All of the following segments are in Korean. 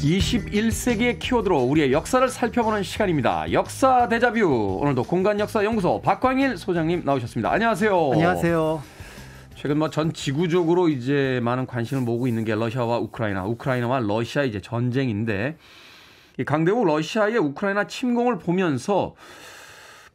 21세기의 키워드로 우리의 역사를 살펴보는 시간입니다. 역사 데자뷰. 오늘도 공간역사연구소 박광일 소장님 나오셨습니다. 안녕하세요. 안녕하세요. 최근 전 지구적으로 이제 많은 관심을 모으고 있는 게 러시아와 우크라이나와 러시아 이제 전쟁인데, 이 강대국 러시아의 우크라이나 침공을 보면서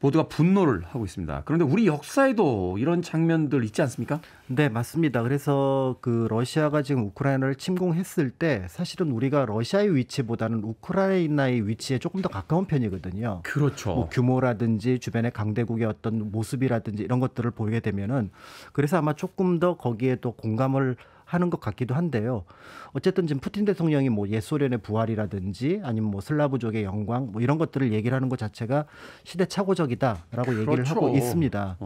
모두가 분노를 하고 있습니다. 그런데 우리 역사에도 이런 장면들 있지 않습니까? 네, 맞습니다. 그래서 그 러시아가 지금 우크라이나를 침공했을 때 사실은 우리가 러시아의 위치보다는 우크라이나의 위치에 조금 더 가까운 편이거든요. 그렇죠. 뭐 규모라든지 주변의 강대국의 어떤 모습이라든지 이런 것들을 보게 되면은, 그래서 아마 조금 더 거기에 또 공감을 하는 것 같기도 한데요. 어쨌든 지금 푸틴 대통령이 뭐 옛소련의 부활이라든지 아니면 뭐 슬라브족의 영광 뭐 이런 것들을 얘기를 하는 것 자체가 시대착오적이다라고 얘기를 그렇죠. 하고 있습니다.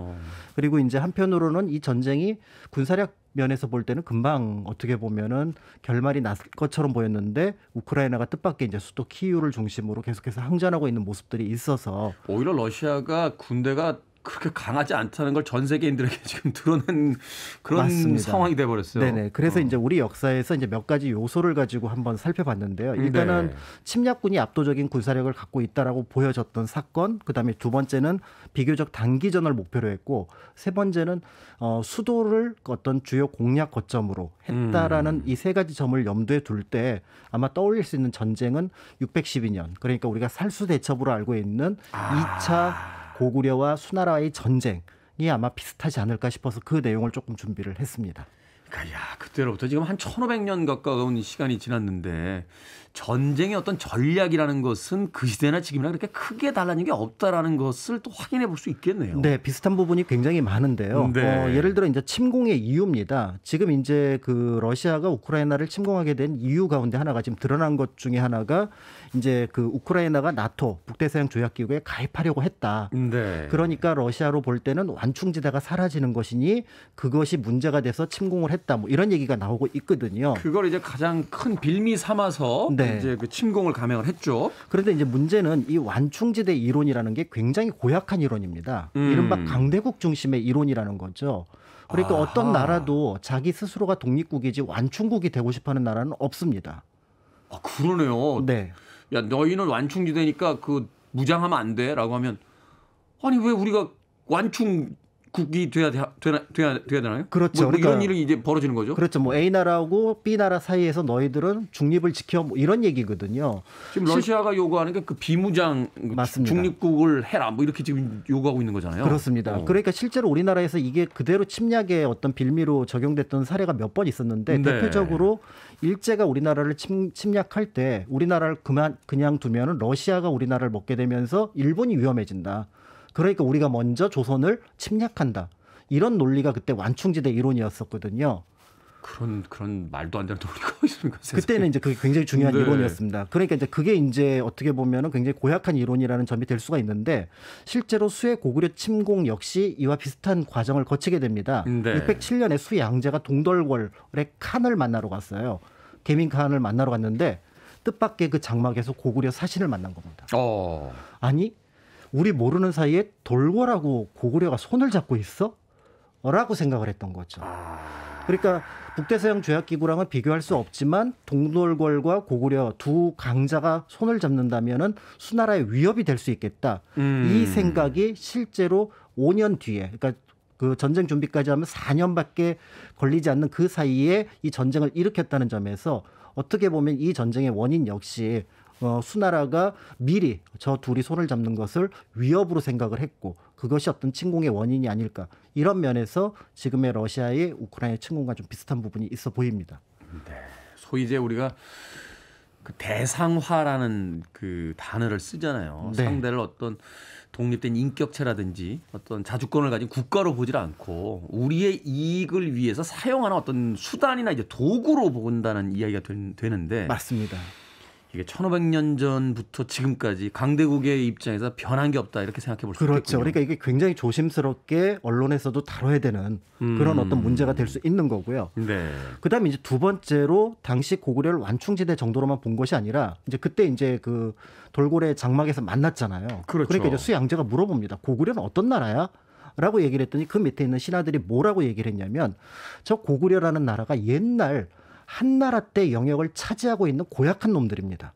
그리고 이제 한편으로는 이 전쟁이 군사력 면에서 볼 때는 금방 어떻게 보면은 결말이 났을 것처럼 보였는데, 우크라이나가 뜻밖의 이제 수도 키이우를 중심으로 계속해서 항전하고 있는 모습들이 있어서 오히려 러시아가 군대가 그렇게 강하지 않다는 걸 전 세계인들에게 지금 드러낸 그런 맞습니다. 상황이 돼버렸어요. 네네. 그래서 이제 우리 역사에서 이제 몇 가지 요소를 가지고 한번 살펴봤는데요. 일단은 침략군이 압도적인 군사력을 갖고 있다라고 보여졌던 사건, 그다음에 두 번째는 비교적 단기전을 목표로 했고, 세 번째는 수도를 어떤 주요 공략 거점으로 했다라는 이 세 가지 점을 염두에 둘 때 아마 떠올릴 수 있는 전쟁은 612년, 그러니까 우리가 살수대첩으로 알고 있는 2차 고구려와 수나라의 전쟁이 아마 비슷하지 않을까 싶어서 그 내용을 조금 준비를 했습니다. 그러니까 그때로부터 지금 한 1500년 가까운 시간이 지났는데, 전쟁의 어떤 전략이라는 것은 그 시대나 지금이나 그렇게 크게 달라진 게 없다라는 것을 또 확인해 볼 수 있겠네요. 네, 비슷한 부분이 굉장히 많은데요. 네. 예를 들어 이제 침공의 이유입니다. 지금 이제 그 러시아가 우크라이나를 침공하게 된 이유 가운데 하나가 지금 드러난 것 중에 하나가 이제 그 우크라이나가 나토 북대서양 조약기구에 가입하려고 했다. 네. 그러니까 러시아로 볼 때는 완충지대가 사라지는 것이니 그것이 문제가 돼서 침공을 했다. 뭐 이런 얘기가 나오고 있거든요. 그걸 이제 가장 큰 빌미 삼아서 네. 이제 그 침공을 감행을 했죠. 그런데 이제 문제는 이 완충지대 이론이라는 게 굉장히 고약한 이론입니다. 이른바 강대국 중심의 이론이라는 거죠. 그러니까 어떤 나라도 자기 스스로가 독립국이지 완충국이 되고 싶어하는 나라는 없습니다. 아, 그러네요. 네. 야, 너희는 완충지대니까 그 무장하면 안 돼라고 하면, 아니 왜 우리가 완충국이 돼야 되나요? 그렇죠. 뭐 그러니까 이런 일이 이제 벌어지는 거죠. 그렇죠. 뭐 A 나라하고 B 나라 사이에서 너희들은 중립을 지켜 뭐 이런 얘기거든요. 지금 러시아가 요구하는 게 그 비무장 맞습니다. 중립국을 해라 뭐 이렇게 지금 요구하고 있는 거잖아요. 그렇습니다. 그러니까 실제로 우리나라에서 이게 그대로 침략의 어떤 빌미로 적용됐던 사례가 몇 번 있었는데, 네. 대표적으로 일제가 우리나라를 침략할 때 우리나라를 그냥 두면은 러시아가 우리나라를 먹게 되면서 일본이 위험해진다. 그러니까 우리가 먼저 조선을 침략한다. 이런 논리가 그때 완충지대 이론이었었거든요. 그런 말도 안 되는 논리가 있습니까? 그때는 이제 그게 굉장히 중요한 네. 이론이었습니다. 그러니까 이제 그게 이제 어떻게 보면은 굉장히 고약한 이론이라는 점이 될 수가 있는데, 실제로 수해 고구려 침공 역시 이와 비슷한 과정을 거치게 됩니다. 네. 607년에 수양제가 동돌궐의 칸을 만나러 갔어요. 개민칸을 만나러 갔는데 뜻밖의 그 장막에서 고구려 사신을 만난 겁니다. 아니, 우리 모르는 사이에 돌궐하고 고구려가 손을 잡고 있어? 라고 생각을 했던 거죠. 그러니까 북대서양 조약기구랑은 비교할 수 없지만 동돌궐과 고구려 두 강자가 손을 잡는다면은 수나라의 위협이 될 수 있겠다. 이 생각이 실제로 5년 뒤에, 그러니까 그 전쟁 준비까지 하면 4년밖에 걸리지 않는 그 사이에 이 전쟁을 일으켰다는 점에서 어떻게 보면 이 전쟁의 원인 역시 수나라가 미리 저 둘이 손을 잡는 것을 위협으로 생각을 했고, 그것이 어떤 침공의 원인이 아닐까, 이런 면에서 지금의 러시아의 우크라이나 침공과 좀 비슷한 부분이 있어 보입니다. 네. 소위 이제 우리가 그 대상화라는 그 단어를 쓰잖아요. 네. 상대를 어떤 독립된 인격체라든지 어떤 자주권을 가진 국가로 보질 않고 우리의 이익을 위해서 사용하는 어떤 수단이나 이제 도구로 본다는 이야기가 되는데, 맞습니다. 이게 1500년 전부터 지금까지 강대국의 입장에서 변한 게 없다 이렇게 생각해 볼 수 있겠군요. 그렇죠. 그러니까 이게 굉장히 조심스럽게 언론에서도 다뤄야 되는 그런 어떤 문제가 될 수 있는 거고요. 네. 그다음에 이제 두 번째로 당시 고구려를 완충지대 정도로만 본 것이 아니라 이제 그때 이제 그 돌고래 장막에서 만났잖아요. 그렇죠. 그러니까 이제 수양제가 물어봅니다. 고구려는 어떤 나라야? 라고 얘기를 했더니 그 밑에 있는 신하들이 뭐라고 얘기를 했냐면, 저 고구려라는 나라가 옛날 한나라 때 영역을 차지하고 있는 고약한 놈들입니다.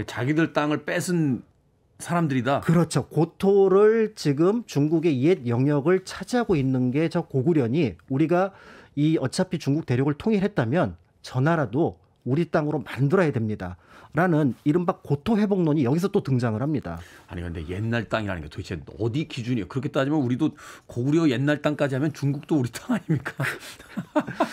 자기들 땅을 뺏은 사람들이다. 그렇죠. 고토를 지금 중국의 옛 영역을 차지하고 있는 게 저 고구려니 우리가 이 어차피 중국 대륙을 통일했다면 저 나라도 우리 땅으로 만들어야 됩니다. 라는 이른바 고토 회복론이 여기서 또 등장을 합니다. 아니 근데 옛날 땅이라는 게 도대체 어디 기준이에요? 그렇게 따지면 우리도 고구려 옛날 땅까지 하면 중국도 우리 땅 아닙니까?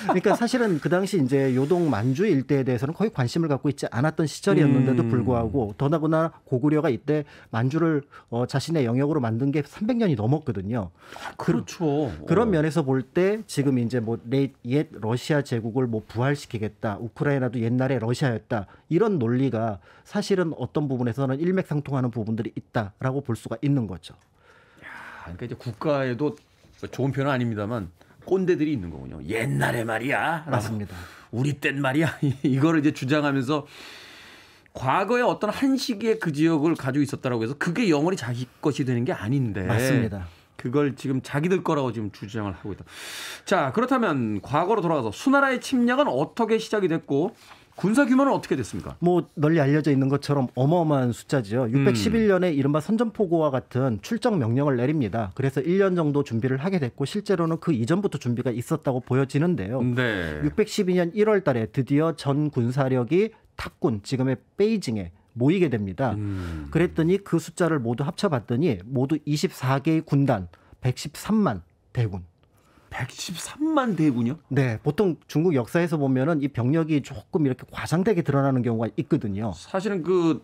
그러니까 사실은 그 당시 이제 요동 만주 일대에 대해서는 거의 관심을 갖고 있지 않았던 시절이었는데도 불구하고 더나구나 고구려가 이때 만주를 자신의 영역으로 만든 게 300년이 넘었거든요. 그렇죠. 그런 면에서 볼 때 지금 이제 뭐 옛 러시아 제국을 뭐 부활시키겠다. 우크라이나도 옛날에 러시아였다. 이런 논리가 사실은 어떤 부분에서는 일맥상통하는 부분들이 있다라고 볼 수가 있는 거죠. 그러니까 이제 국가에도 좋은 표현은 아닙니다만 꼰대들이 있는 거군요. 옛날에 말이야. 맞습니다. 우리 땐 말이야. 이거를 이제 주장하면서 과거에 어떤 한 시기에 그 지역을 가지고 있었다라고 해서 그게 영원히 자기 것이 되는 게 아닌데. 맞습니다. 그걸 지금 자기들 거라고 지금 주장을 하고 있다. 자, 그렇다면 과거로 돌아가서 수나라의 침략은 어떻게 시작이 됐고 군사 규모는 어떻게 됐습니까? 뭐 널리 알려져 있는 것처럼 어마어마한 숫자죠. 611년에 이른바 선전포고와 같은 출정 명령을 내립니다. 그래서 1년 정도 준비를 하게 됐고 실제로는 그 이전부터 준비가 있었다고 보여지는데요. 네. 612년 1월 달에 드디어 전 군사력이 탁군, 지금의 베이징에 모이게 됩니다. 그랬더니 그 숫자를 모두 합쳐봤더니 모두 24개의 군단, 113만 대군. 113만 대군요? 네, 보통 중국 역사에서 보면은 이 병력이 조금 이렇게 과장되게 드러나는 경우가 있거든요. 사실은 그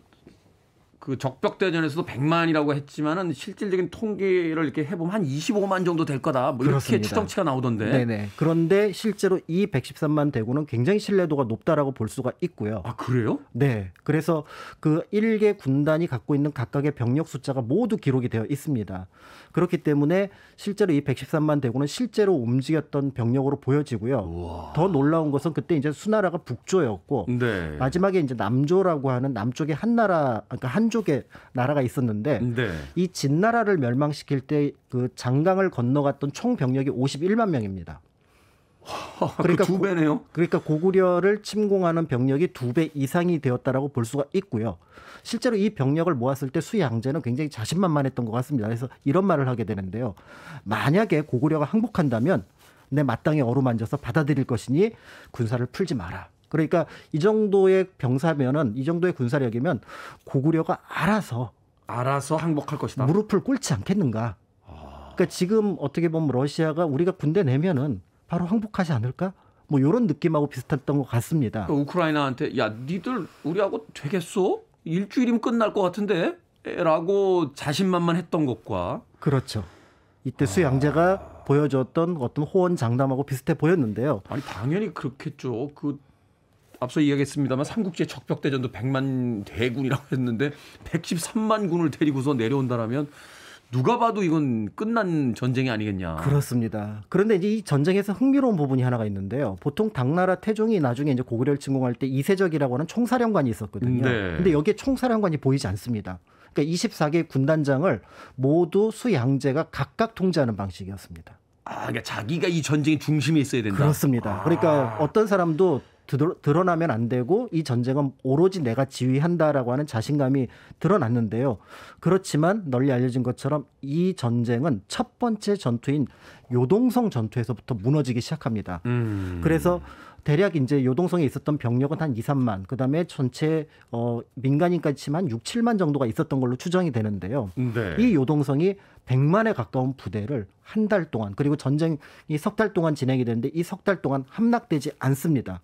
적벽대전에서도 100만이라고 했지만은 실질적인 통계를 이렇게 해보면 한 25만 정도 될 거다. 뭐 이렇게 그렇습니다. 추정치가 나오던데. 네네. 그런데 실제로 이 113만 대군은 굉장히 신뢰도가 높다라고 볼 수가 있고요. 아, 그래요? 네. 그래서 그 1개 군단이 갖고 있는 각각의 병력 숫자가 모두 기록이 되어 있습니다. 그렇기 때문에 실제로 이 113만 대군은 실제로 움직였던 병력으로 보여지고요. 우와. 더 놀라운 것은 그때 이제 수나라가 북조였고 네. 마지막에 이제 남조라고 하는 남쪽에 한나라, 그러니까 한족의 나라가 있었는데 네. 이 진나라를 멸망시킬 때 그 장강을 건너갔던 총 병력이 51만 명입니다. 그러니까 두 배네요. 그러니까 고구려를 침공하는 병력이 2배 이상이 되었다라고 볼 수가 있고요. 실제로 이 병력을 모았을 때 수양제는 굉장히 자신만만했던 것 같습니다. 그래서 이런 말을 하게 되는데요. 만약에 고구려가 항복한다면 내 마땅히 어루만져서 받아들일 것이니 군사를 풀지 마라. 그러니까 이 정도의 병사면은 이 정도의 군사력이면 고구려가 알아서 항복할 것이다. 무릎을 꿇지 않겠는가. 그러니까 지금 어떻게 보면 러시아가 우리가 군대 내면은 바로 항복하지 않을까? 뭐 이런 느낌하고 비슷했던 것 같습니다. 우크라이나한테 야, 니들 우리하고 되겠어? 일주일이면 끝날 것 같은데? 라고 자신만만했던 것과 그렇죠. 이때 수양제가 보여줬던 어떤 호언장담하고 비슷해 보였는데요. 아니 당연히 그렇겠죠. 앞서 이야기했습니다만 삼국지의 적벽대전도 100만 대군이라고 했는데 113만 군을 데리고서 내려온다라면 누가 봐도 이건 끝난 전쟁이 아니겠냐. 그렇습니다. 그런데 이제 이 전쟁에서 흥미로운 부분이 하나가 있는데요. 보통 당나라 태종이 나중에 이제 고구려를 침공할 때 이세적이라고 하는 총사령관이 있었거든요. 네. 근데 여기에 총사령관이 보이지 않습니다. 그러니까 24개의 군단장을 모두 수양제가 각각 통제하는 방식이었습니다. 그러니까 자기가 이 전쟁의 중심에 있어야 된다. 그렇습니다. 그러니까 어떤 사람도 드러나면 안 되고 이 전쟁은 오로지 내가 지휘한다라고 하는 자신감이 드러났는데요. 그렇지만 널리 알려진 것처럼 이 전쟁은 첫 번째 전투인 요동성 전투에서부터 무너지기 시작합니다. 그래서 대략 이제 요동성에 있었던 병력은 한 2, 3만, 그다음에 전체 민간인까지 치면 6, 7만 정도가 있었던 걸로 추정이 되는데요. 네. 이 요동성이 100만에 가까운 부대를 한 달 동안, 그리고 전쟁이 석 달 동안 진행이 되는데 이 석 달 동안 함락되지 않습니다.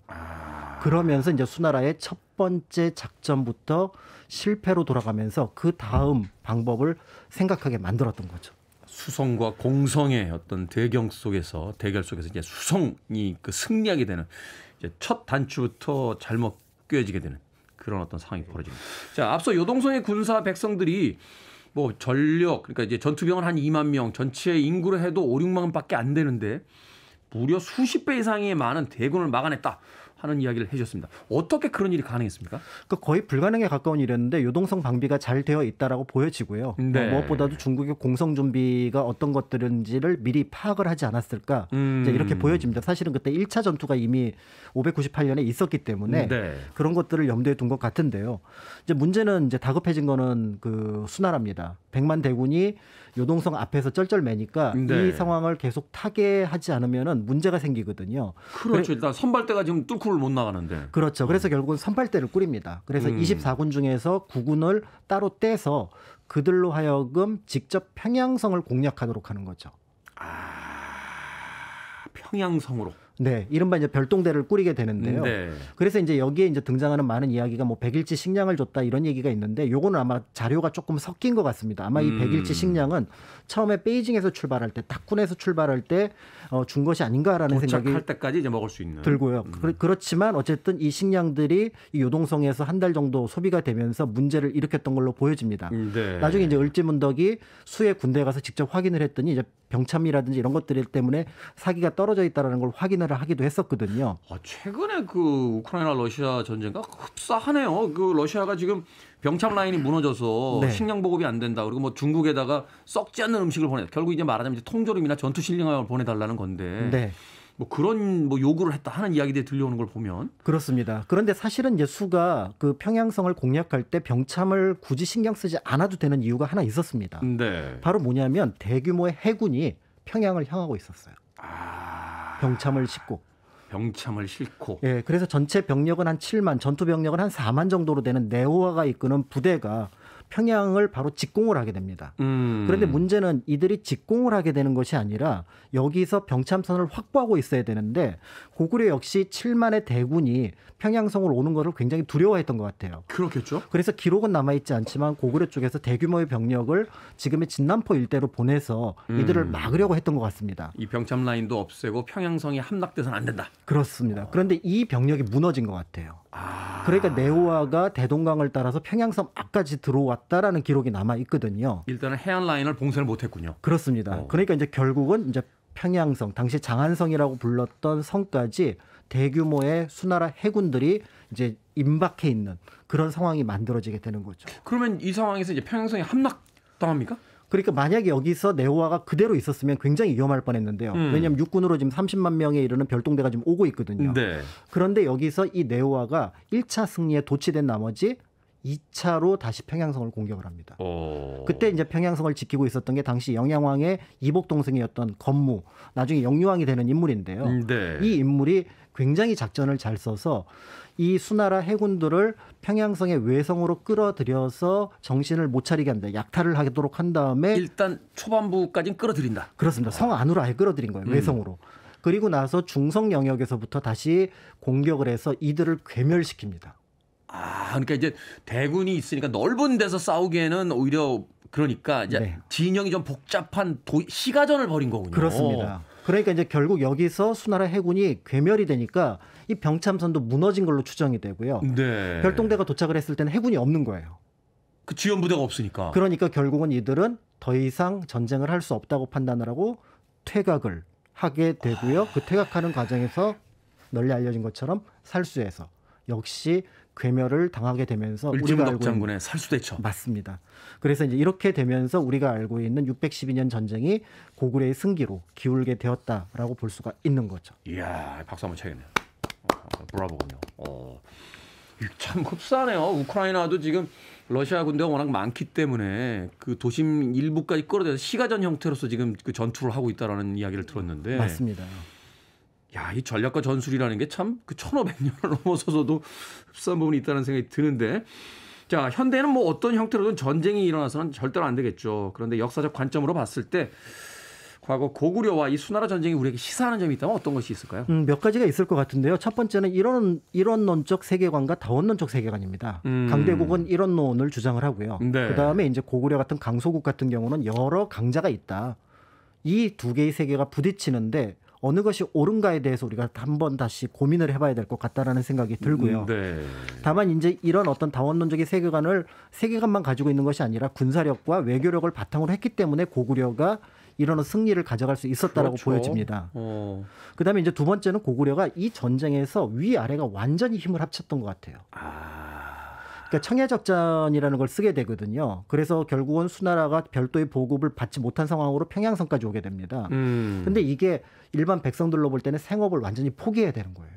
그러면서 이제 수나라의 첫 번째 작전부터 실패로 돌아가면서 그 다음 방법을 생각하게 만들었던 거죠. 수성과 공성의 어떤 대결 속에서 이제 수성이 그 승리하게 되는 이제 첫 단추부터 잘못 꿰어지게 되는 그런 어떤 상황이 벌어집니다. 자, 앞서 요동성의 군사 백성들이 뭐 전력, 그러니까 이제 전투병은 한 2만 명, 전체 인구로 해도 5, 6만밖에 안 되는데 무려 수십 배 이상의 많은 대군을 막아냈다. 하는 이야기를 해주셨습니다. 어떻게 그런 일이 가능했습니까? 그러니까 거의 불가능에 가까운 일이었는데 요동성 방비가 잘 되어 있다라고 보여지고요. 네. 무엇보다도 중국의 공성 준비가 어떤 것들인지를 미리 파악을 하지 않았을까 이제 이렇게 보여집니다. 사실은 그때 1차 전투가 이미 598년에 있었기 때문에 네. 그런 것들을 염두에 둔 것 같은데요. 이제 문제는 이제 다급해진 거는 그 수나라입니다. 100만 대군이 요동성 앞에서 쩔쩔매니까 네. 이 상황을 계속 타개하지 않으면은 문제가 생기거든요. 그렇죠. 일단 선발대가 지금 뚫고를 못 나가는데. 그렇죠. 그래서 결국은 선발대를 꾸립니다. 그래서 24군 중에서 9군을 따로 떼서 그들로 하여금 직접 평양성을 공략하도록 하는 거죠. 평양성으로. 네, 이른바 이제 별동대를 꾸리게 되는데요. 네. 그래서 이제 여기에 이제 등장하는 많은 이야기가 뭐 백일치 식량을 줬다 이런 얘기가 있는데 요거는 아마 자료가 조금 섞인 것 같습니다. 아마 이 백일치 식량은 처음에 베이징에서 출발할 때, 탁군에서 출발할 때 준 것이 아닌가라는 생각이 도착할 때까지 이제 먹을 수 있는. 들고요. 그렇지만 어쨌든 이 식량들이 이 요동성에서 한 달 정도 소비가 되면서 문제를 일으켰던 걸로 보여집니다. 네. 나중에 이제 을지문덕이 수해 군대에 가서 직접 확인을 했더니 이제 병참이라든지 이런 것들 때문에 사기가 떨어져 있다는 걸 확인을 하기도 했었거든요. 최근에 그 우크라이나 러시아 전쟁과 흡사하네요. 그 러시아가 지금 병참 라인이 무너져서 네. 식량 보급이 안 된다. 그리고 뭐 중국에다가 썩지 않는 음식을 보내. 결국 이제 말하자면 이제 통조림이나 전투 식량을 보내달라는 건데. 네. 뭐 그런 뭐 요구를 했다 하는 이야기들이 들려오는 걸 보면 그렇습니다. 그런데 사실은 이제 수가 그 평양성을 공략할 때 병참을 굳이 신경 쓰지 않아도 되는 이유가 하나 있었습니다. 네. 바로 뭐냐면 대규모의 해군이 평양을 향하고 있었어요. 병참을 싣고. 병참을 싣고. 예, 그래서 전체 병력은 한 7만, 전투 병력은 한 4만 정도로 되는 네오아가 이끄는 부대가 평양을 바로 직공을 하게 됩니다. 그런데 문제는 이들이 직공을 하게 되는 것이 아니라 여기서 병참선을 확보하고 있어야 되는데 고구려 역시 7만의 대군이 평양성으로 오는 것을 굉장히 두려워했던 것 같아요. 그렇겠죠. 그래서 기록은 남아있지 않지만 고구려 쪽에서 대규모의 병력을 지금의 진남포 일대로 보내서 이들을 막으려고 했던 것 같습니다. 이 병참 라인도 없애고 평양성이 함락돼서는 안 된다. 그렇습니다. 그런데 이 병력이 무너진 것 같아요. 그러니까 네오아가 대동강을 따라서 평양섬 앞까지 들어왔다라는 기록이 남아 있거든요. 일단은 해안 라인을 봉쇄를 못했군요. 그렇습니다. 그러니까 이제 결국은 이제 평양성, 당시 장안성이라고 불렀던 성까지 대규모의 수나라 해군들이 이제 임박해 있는 그런 상황이 만들어지게 되는 거죠. 그러면 이 상황에서 이제 평양성이 함락당합니까? 그러니까 만약에 여기서 네오아가 그대로 있었으면 굉장히 위험할 뻔했는데요. 왜냐하면 육군으로 지금 30만 명에 이르는 별동대가 지금 오고 있거든요. 네. 그런데 여기서 이 네오아가 1차 승리에 도취된 나머지 2차로 다시 평양성을 공격을 합니다. 그때 이제 평양성을 지키고 있었던 게 당시 영양왕의 이복 동생이었던 건무, 나중에 영유왕이 되는 인물인데요. 네. 이 인물이 굉장히 작전을 잘 써서 이 수나라 해군들을 평양성의 외성으로 끌어들여서 정신을 못 차리게 한다. 약탈을 하도록 한 다음에 일단 초반부까지는 끌어들인다. 그렇습니다. 성 안으로 아예 끌어들인 거예요. 외성으로. 그리고 나서 중성 영역에서부터 다시 공격을 해서 이들을 괴멸시킵니다. 그러니까 이제 대군이 있으니까 넓은 데서 싸우기에는 오히려 그러니까 이제 네. 진영이 좀 복잡한 시가전을 벌인 거군요. 그렇습니다. 그러니까 이제 결국 여기서 수나라 해군이 괴멸이 되니까 이 병참선도 무너진 걸로 추정이 되고요. 네. 별동대가 도착을 했을 때는 해군이 없는 거예요. 그 지원 부대가 없으니까. 그러니까 결국은 이들은 더 이상 전쟁을 할 수 없다고 판단을 하고 퇴각을 하게 되고요. 그 퇴각하는 과정에서 널리 알려진 것처럼 살수에서 역시 괴멸을 당하게 되면서 을지문덕 장군의 살수대첩. 맞습니다. 그래서 이제 이렇게 되면서 우리가 알고 있는 612년 전쟁이 고구려의 승기로 기울게 되었다라고 볼 수가 있는 거죠. 이야, 박수 한번 쳐야겠네요. 브라보군요. 참 흡사하네요. 우크라이나도 지금 러시아 군대가 워낙 많기 때문에 그 도심 일부까지 끌어들여서 시가전 형태로서 지금 그 전투를 하고 있다라는 이야기를 들었는데. 맞습니다. 야, 이 전략과 전술이라는 게 참 그 1500년을 넘어서서도 흡사한 부분이 있다는 생각이 드는데, 자, 현대에는 뭐 어떤 형태로든 전쟁이 일어나서는 절대로 안 되겠죠. 그런데 역사적 관점으로 봤을 때 과거 고구려와 이 수나라 전쟁이 우리에게 시사하는 점이 있다면 어떤 것이 있을까요? 몇 가지가 있을 것 같은데요. 첫 번째는 이론론적 세계관과 다원론적 세계관입니다. 강대국은 이론론을 주장을 하고요. 네. 그다음에 이제 고구려 같은 강소국 같은 경우는 여러 강자가 있다. 이 두 개의 세계가 부딪히는데 어느 것이 옳은가에 대해서 우리가 한번 다시 고민을 해봐야 될 것 같다라는 생각이 들고요. 네. 다만 이제 이런 어떤 다원론적인 세계관만 가지고 있는 것이 아니라 군사력과 외교력을 바탕으로 했기 때문에 고구려가 이런 승리를 가져갈 수 있었다라고 그렇죠. 보여집니다. 그다음에 이제 두 번째는 고구려가 이 전쟁에서 위아래가 완전히 힘을 합쳤던 것 같아요. 그러니까 청해적전이라는 걸 쓰게 되거든요. 그래서 결국은 수나라가 별도의 보급을 받지 못한 상황으로 평양성까지 오게 됩니다. 근데 이게 일반 백성들로 볼 때는 생업을 완전히 포기해야 되는 거예요.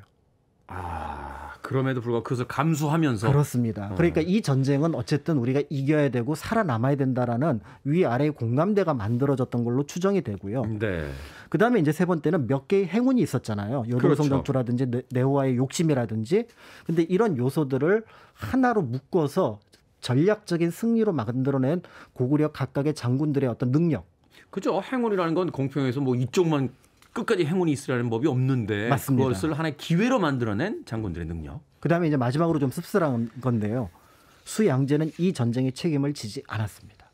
그럼에도 불구하고 그것을 감수하면서. 그렇습니다. 그러니까 이 전쟁은 어쨌든 우리가 이겨야 되고 살아남아야 된다라는 위아래의 공감대가 만들어졌던 걸로 추정이 되고요. 네. 그다음에 이제 세 번째는 몇 개의 행운이 있었잖아요. 여동성 그렇죠. 전투라든지 네오와의 욕심이라든지. 근데 이런 요소들을 하나로 묶어서 전략적인 승리로 만들어낸 고구려 각각의 장군들의 어떤 능력. 그죠. 행운이라는 건 공평해서 뭐 이쪽만 끝까지 행운이 있으라는 법이 없는데 맞습니다. 그것을 하나의 기회로 만들어낸 장군들의 능력. 그다음에 이제 마지막으로 좀 씁쓸한 건데요. 수양제는 이 전쟁의 책임을 지지 않았습니다.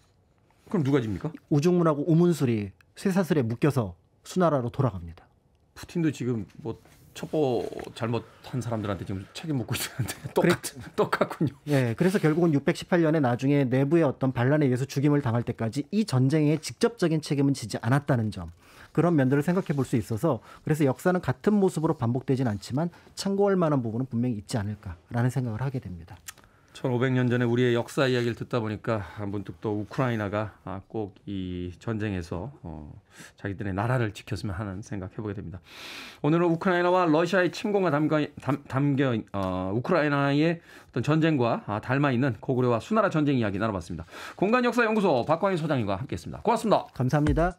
그럼 누가 집니까? 우중문하고 우문술이 쇠사슬에 묶여서 수나라로 돌아갑니다. 푸틴도 지금 뭐 첩보 잘못한 사람들한테 지금 책임 묻고 있는데 똑같군요. 네, 그래서 결국은 618년에 나중에 내부의 어떤 반란에 의해서 죽임을 당할 때까지 이 전쟁의 직접적인 책임은 지지 않았다는 점. 그런 면들을 생각해 볼 수 있어서 그래서 역사는 같은 모습으로 반복되진 않지만 참고할 만한 부분은 분명히 있지 않을까라는 생각을 하게 됩니다. 1500년 전에 우리의 역사 이야기를 듣다 보니까 문득 또 우크라이나가 꼭 이 전쟁에서 자기들의 나라를 지켰으면 하는 생각해보게 됩니다. 오늘은 우크라이나와 러시아의 침공과 담겨 우크라이나의 어떤 전쟁과 닮아 있는 고구려와 수나라 전쟁 이야기 나눠봤습니다. 공간역사연구소 박광일 소장님과 함께했습니다. 고맙습니다. 감사합니다.